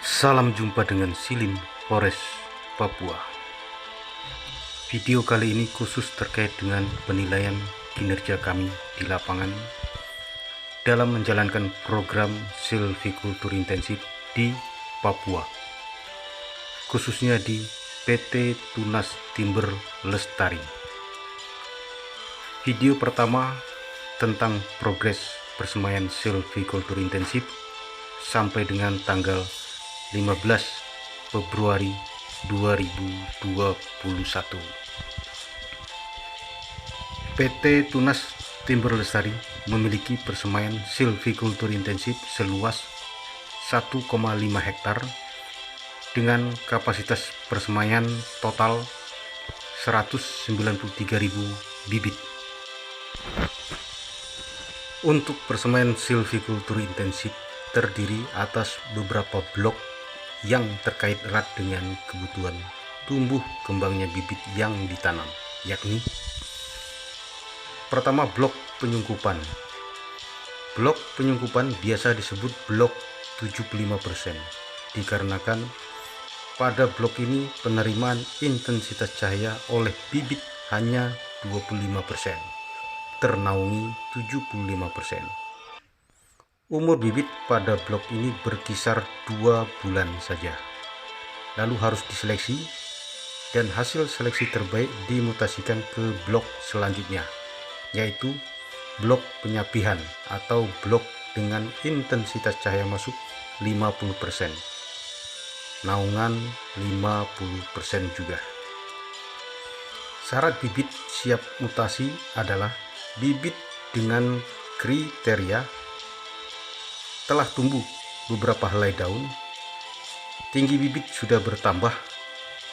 Salam jumpa dengan Silim Forest Papua. Video kali ini khusus terkait dengan penilaian kinerja kami di lapangan dalam menjalankan program silvikultur intensif di Papua, khususnya di PT Tunas Timber Lestari. Video pertama tentang progres persemaian silvikultur intensif sampai dengan tanggal 15 Februari 2021. PT Tunas Timber Lestari memiliki persemaian silvikultur intensif seluas 1,5 hektar dengan kapasitas persemaian total 193.000 bibit. Untuk persemaian silvikultur intensif terdiri atas beberapa blok yang terkait erat dengan kebutuhan tumbuh kembangnya bibit yang ditanam, yakni pertama, blok penyungkupan. Blok penyungkupan biasa disebut blok 75%, dikarenakan pada blok ini penerimaan intensitas cahaya oleh bibit hanya 25%, ternaungi 75%. Umur bibit pada blok ini berkisar 2 bulan saja, lalu harus diseleksi dan hasil seleksi terbaik dimutasikan ke blok selanjutnya, yaitu blok penyapihan atau blok dengan intensitas cahaya masuk 50%, naungan 50% juga. Syarat bibit siap mutasi adalah bibit dengan kriteria telah tumbuh beberapa helai daun, tinggi bibit sudah bertambah,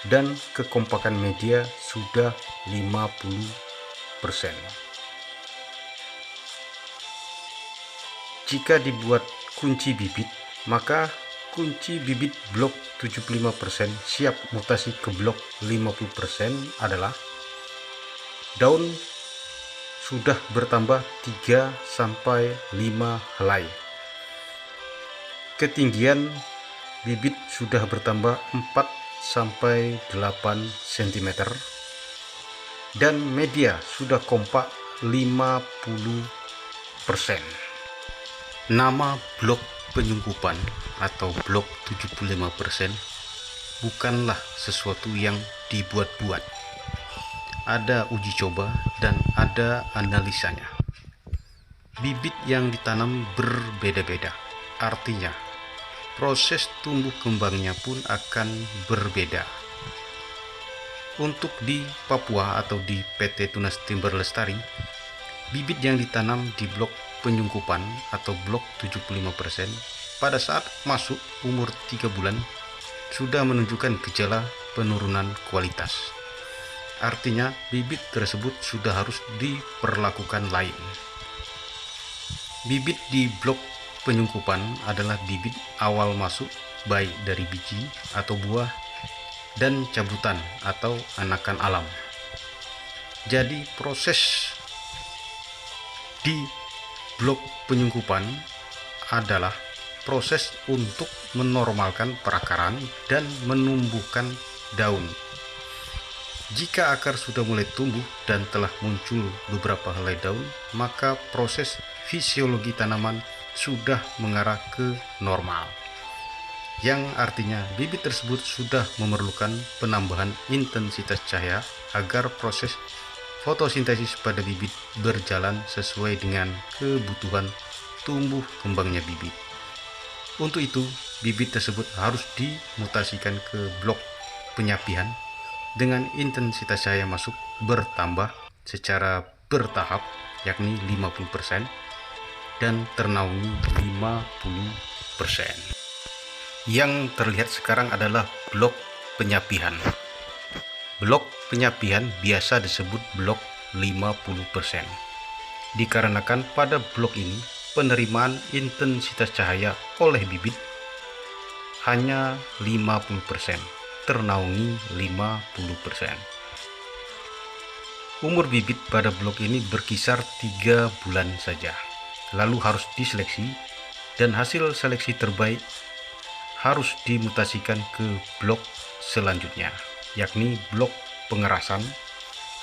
dan kekompakan media sudah 50%. Jika dibuat kunci bibit, maka kunci bibit blok 75% siap mutasi ke blok 50% adalah daun sudah bertambah 3-5 helai. Ketinggian bibit sudah bertambah 4-8 cm dan media sudah kompak 50%. Nama blok penyungkupan atau blok 75% bukanlah sesuatu yang dibuat-buat. Ada uji coba dan ada analisanya. Bibit yang ditanam berbeda-beda, artinya proses tumbuh kembangnya pun akan berbeda. Untuk di Papua atau di PT Tunas Timber Lestari, bibit yang ditanam di blok penyungkupan atau blok 75% pada saat masuk umur 3 bulan sudah menunjukkan gejala penurunan kualitas. Artinya bibit tersebut sudah harus diperlakukan lain. Bibit di blok penyungkupan adalah bibit awal masuk baik dari biji atau buah dan cabutan atau anakan alam. Jadi proses di blok penyungkupan adalah proses untuk menormalkan perakaran dan menumbuhkan daun. Jika akar sudah mulai tumbuh dan telah muncul beberapa helai daun, maka proses fisiologi tanaman sudah mengarah ke normal, yang artinya bibit tersebut sudah memerlukan penambahan intensitas cahaya agar proses fotosintesis pada bibit berjalan sesuai dengan kebutuhan tumbuh kembangnya bibit. Untuk itu, bibit tersebut harus dimutasikan ke blok penyapihan dengan intensitas cahaya masuk bertambah secara bertahap, yakni 50%, dan ternaungi 50%. Yang terlihat sekarang adalah blok penyapihan. Blok penyapihan biasa disebut blok 50%, dikarenakan pada blok ini penerimaan intensitas cahaya oleh bibit hanya 50%, ternaungi 50%. Umur bibit pada blok ini berkisar 3 bulan saja, lalu harus diseleksi dan hasil seleksi terbaik harus dimutasikan ke blok selanjutnya, yakni blok pengerasan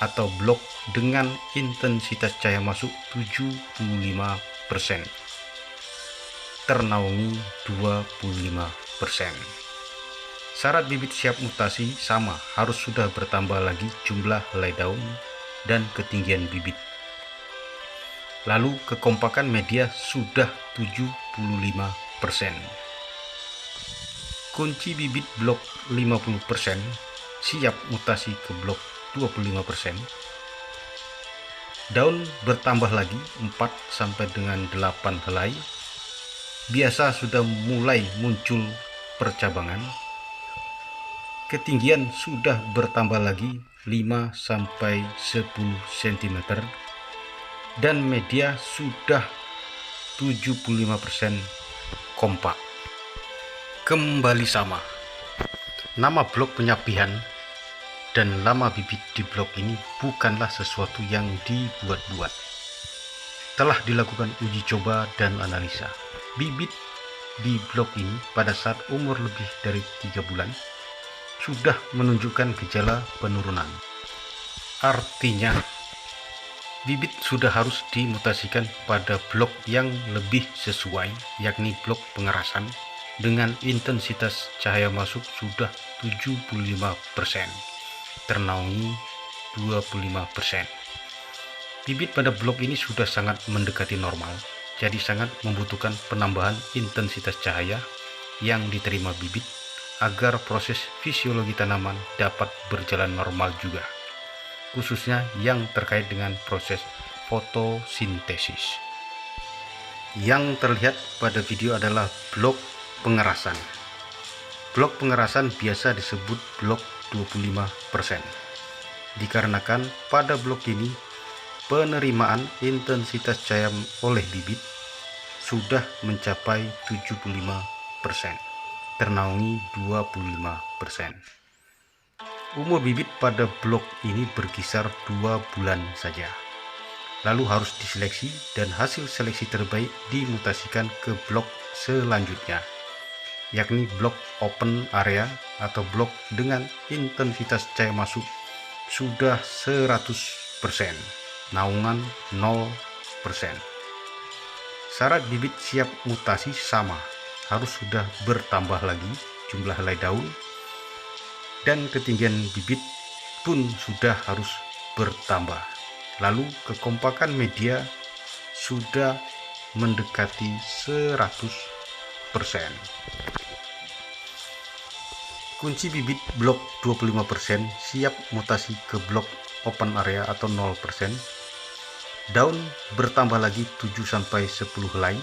atau blok dengan intensitas cahaya masuk 75%, ternaungi 25%. Syarat bibit siap mutasi sama, harus sudah bertambah lagi jumlah helai daun dan ketinggian bibit. Lalu kekompakan media sudah 75%. Kunci bibit blok 50%, siap mutasi ke blok 25%. Daun bertambah lagi 4 sampai dengan 8 helai. Biasa sudah mulai muncul percabangan. Ketinggian sudah bertambah lagi 5 sampai 10 cm dan media sudah 75% kompak. Kembali sama. Nama blok penyapihan dan lama bibit di blok ini bukanlah sesuatu yang dibuat-buat. Telah dilakukan uji coba dan analisa. Bibit di blok ini pada saat umur lebih dari 3 bulan sudah menunjukkan gejala penurunan. Artinya, bibit sudah harus dimutasikan pada blok yang lebih sesuai, yakni blok pengerasan dengan intensitas cahaya masuk sudah 75%, ternaungi 25%. Bibit pada blok ini sudah sangat mendekati normal, jadi sangat membutuhkan penambahan intensitas cahaya yang diterima bibit agar proses fisiologi tanaman dapat berjalan normal juga, khususnya yang terkait dengan proses fotosintesis. Yang terlihat pada video adalah blok pengerasan. Blok pengerasan biasa disebut blok 25%, dikarenakan pada blok ini penerimaan intensitas cahaya oleh bibit sudah mencapai 75%, ternaungi 25%. Umur bibit pada blok ini berkisar 2 bulan saja. Lalu harus diseleksi dan hasil seleksi terbaik dimutasikan ke blok selanjutnya, yakni blok open area atau blok dengan intensitas cahaya masuk sudah 100%, naungan 0%. Syarat bibit siap mutasi sama, harus sudah bertambah lagi jumlah helai daun dan ketinggian bibit pun sudah harus bertambah. Lalu kekompakan media sudah mendekati 100%. Kunci bibit blok 25% siap mutasi ke blok open area atau 0%. Daun bertambah lagi 7 sampai 10 helai.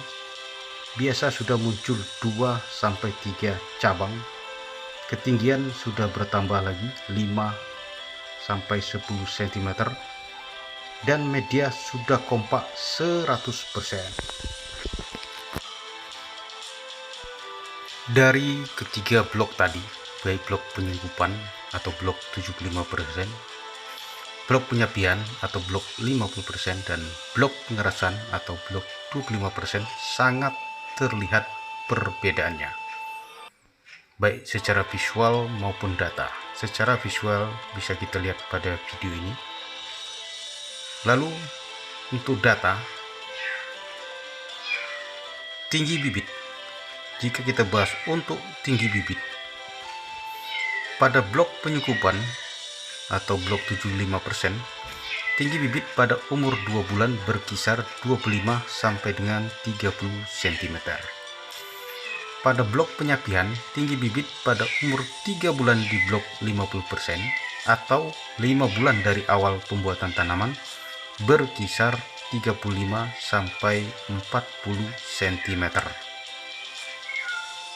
Biasa sudah muncul 2 sampai 3 cabang. Ketinggian sudah bertambah lagi 5 sampai 10 cm dan media sudah kompak 100%. Dari ketiga blok tadi, baik blok penyungkupan atau blok 75%, blok penyapian atau blok 50% dan blok pengerasan atau blok 25%, sangat terlihat perbedaannya, baik secara visual maupun data. Secara visual bisa kita lihat pada video ini. Lalu untuk data, tinggi bibit. Jika kita bahas untuk tinggi bibit, pada blok penyungkupan atau blok 75%, tinggi bibit pada umur 2 bulan berkisar 25 sampai dengan 30 cm. Pada blok penyapian, tinggi bibit pada umur 3 bulan di blok 50% atau 5 bulan dari awal pembuatan tanaman berkisar 35 sampai 40 cm.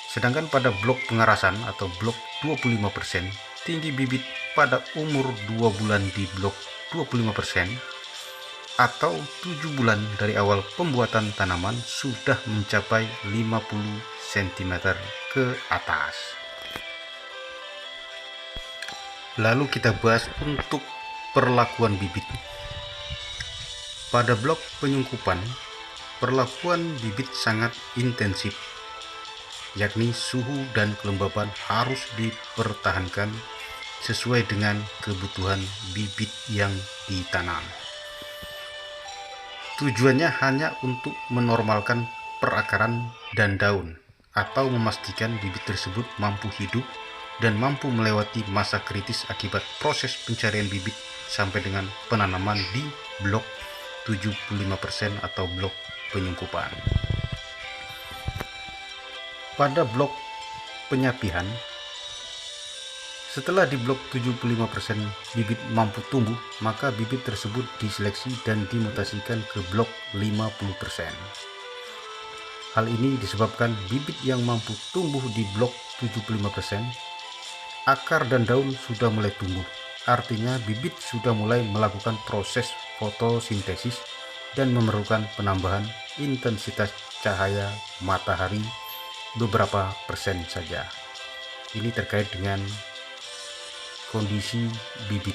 Sedangkan pada blok pengerasan atau blok 25%, tinggi bibit pada umur 2 bulan di blok 25% atau 7 bulan dari awal pembuatan tanaman sudah mencapai 50 cm ke atas. Lalu kita bahas untuk perlakuan bibit. Pada blok penyungkupan, perlakuan bibit sangat intensif. yakni suhu dan kelembapan harus dipertahankan sesuai dengan kebutuhan bibit yang ditanam. Tujuannya hanya untuk menormalkan perakaran dan daun, atau memastikan bibit tersebut mampu hidup dan mampu melewati masa kritis akibat proses pencarian bibit sampai dengan penanaman di blok 75% atau blok penyungkupan. Pada blok penyapihan, setelah di blok 75% bibit mampu tumbuh, maka bibit tersebut diseleksi dan dimutasikan ke blok 50%. Hal ini disebabkan bibit yang mampu tumbuh di blok 75%, akar dan daun sudah mulai tumbuh. Artinya bibit sudah mulai melakukan proses fotosintesis dan memerlukan penambahan intensitas cahaya matahari beberapa persen saja. Ini terkait dengan kondisi bibit.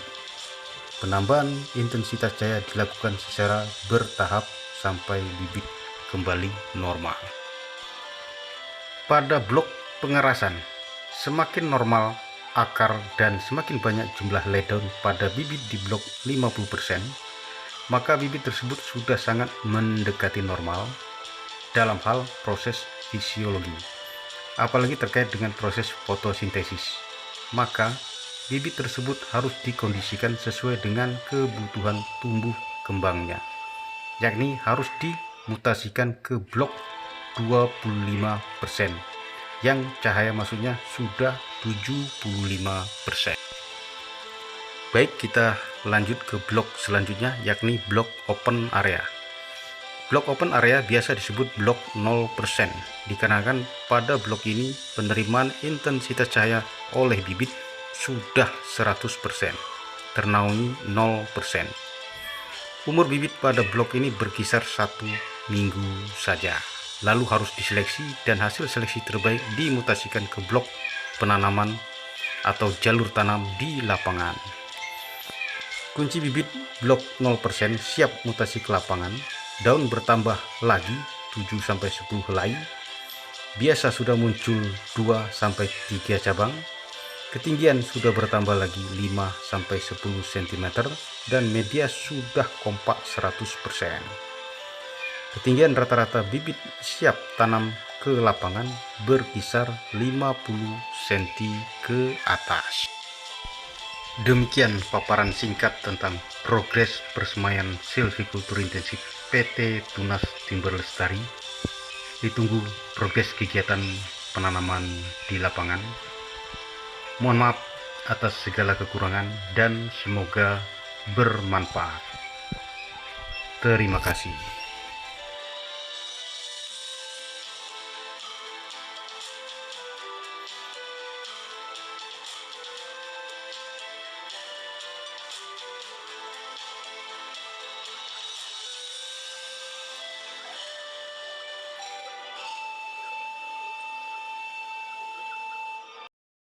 Penambahan intensitas cahaya dilakukan secara bertahap sampai bibit kembali normal. Pada blok pengerasan, semakin normal akar dan semakin banyak jumlah helai daun pada bibit di blok 50%, maka bibit tersebut sudah sangat mendekati normal dalam hal proses fisiologi, apalagi terkait dengan proses fotosintesis. Maka bibit tersebut harus dikondisikan sesuai dengan kebutuhan tumbuh kembangnya, yakni harus dimutasikan ke blok 25% yang cahaya masuknya sudah 75%. Baik, kita lanjut ke blok selanjutnya, yakni blok open area. Blok open area biasa disebut blok 0%, dikarenakan pada blok ini penerimaan intensitas cahaya oleh bibit sudah 100%, ternaungi 0%. Umur bibit pada blok ini berkisar 1 minggu saja, lalu harus diseleksi dan hasil seleksi terbaik dimutasikan ke blok penanaman atau jalur tanam di lapangan. Kunci bibit blok 0% siap mutasi ke lapangan. Daun bertambah lagi 7-10 helai, biasa sudah muncul 2-3 cabang, ketinggian sudah bertambah lagi 5-10 cm, dan media sudah kompak 100%. Ketinggian rata-rata bibit siap tanam ke lapangan berkisar 50 cm ke atas. Demikian paparan singkat tentang progres persemaian silvikultur intensif PT Tunas Timber Lestari. Ditunggu progres kegiatan penanaman di lapangan. Mohon maaf atas segala kekurangan dan semoga bermanfaat. Terima kasih.